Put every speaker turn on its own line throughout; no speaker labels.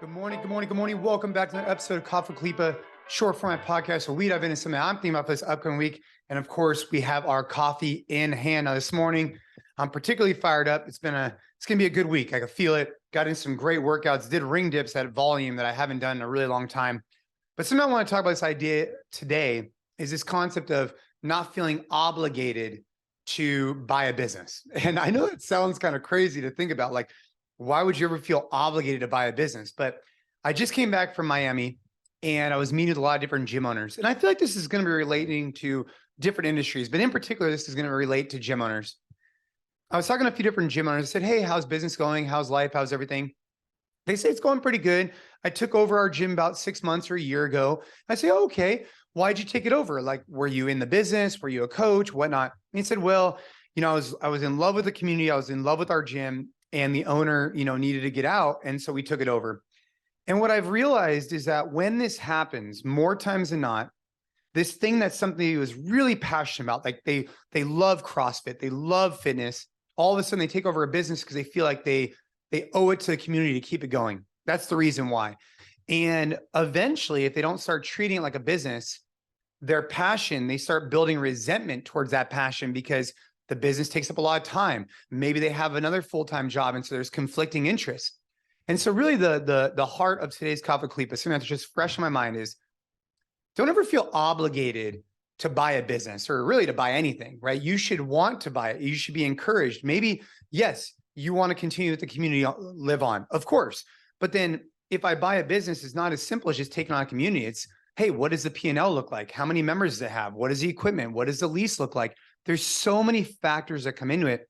Good morning, good morning, good morning. Welcome back to another episode of Coffee with Khalipa, short format podcast where we dive into something I'm thinking about this upcoming week. And of course, we have our coffee in hand. Now this morning, I'm particularly fired up. It's gonna be a good week. I can feel it. Got in some great workouts, did ring dips at volume that I haven't done in a really long time. But something I want to talk about this idea today is this concept of not feeling obligated to buy a business. And I know it sounds kind of crazy to think about, like, why would you ever feel obligated to buy a business? But I just came back from Miami and I was meeting with a lot of different gym owners. And I feel like this is going to be relating to different industries, but in particular, this is going to relate to gym owners. I was talking to a few different gym owners. I said, hey, how's business going? How's life? How's everything? They say it's going pretty good. I took over our gym about 6 months or a year ago. I say, oh, okay. Why'd you take it over? Like, were you in the business? Were you a coach? Whatnot? And he said, well, I was in love with the community. I was in love with our gym. And the owner, needed to get out. And so we took it over. And what I've realized is that when this happens, more times than not, this thing that's something he was really passionate about, like they love CrossFit, they love fitness, all of a sudden they take over a business because they feel like they owe it to the community to keep it going. That's the reason why. And eventually, if they don't start treating it like a business, their passion, they start building resentment towards that passion because the business takes up a lot of time. Maybe they have another full-time job, and so there's conflicting interests. And so really the heart of today's Coffee with Khalipa, something that's just fresh in my mind, is don't ever feel obligated to buy a business or really to buy anything, right? You should want to buy it. You should be encouraged. Maybe, yes, you want to continue with the community live on, of course. But then if I buy a business, it's not as simple as just taking on a community. It's, hey, what does the P&L look like? How many members does it have? What is the equipment? What does the lease look like? There's so many factors that come into it.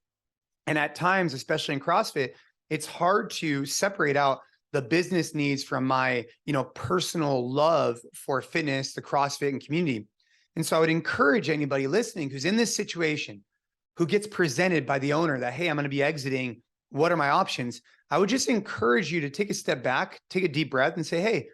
And at times, especially in CrossFit, it's hard to separate out the business needs from my, personal love for fitness, the CrossFit and community. And so I would encourage anybody listening who's in this situation, who gets presented by the owner that, hey, I'm going to be exiting. What are my options? I would just encourage you to take a step back, take a deep breath and say, hey,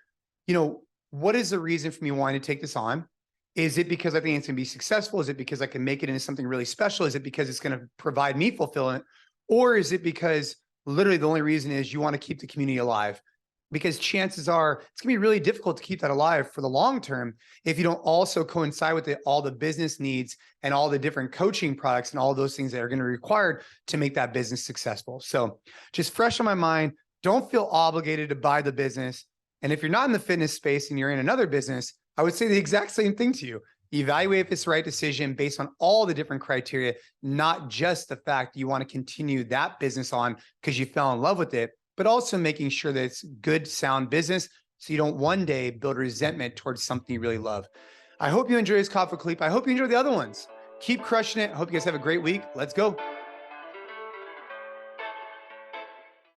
what is the reason for me wanting to take this on? Is it because I think it's going to be successful? Is it because I can make it into something really special? Is it because it's going to provide me fulfillment? Or is it because literally the only reason is you want to keep the community alive? Because chances are it's going to be really difficult to keep that alive for the long term if you don't also coincide with all the business needs and all the different coaching products and all those things that are going to be required to make that business successful. So just fresh on my mind, don't feel obligated to buy the business. And if you're not in the fitness space and you're in another business, I would say the exact same thing to you. Evaluate if it's the right decision based on all the different criteria, not just the fact you want to continue that business on because you fell in love with it, but also making sure that it's good, sound business so you don't one day build resentment towards something you really love. I hope you enjoy this Coffee with Khalipa. I hope you enjoy the other ones. Keep crushing it. I hope you guys have a great week. Let's go.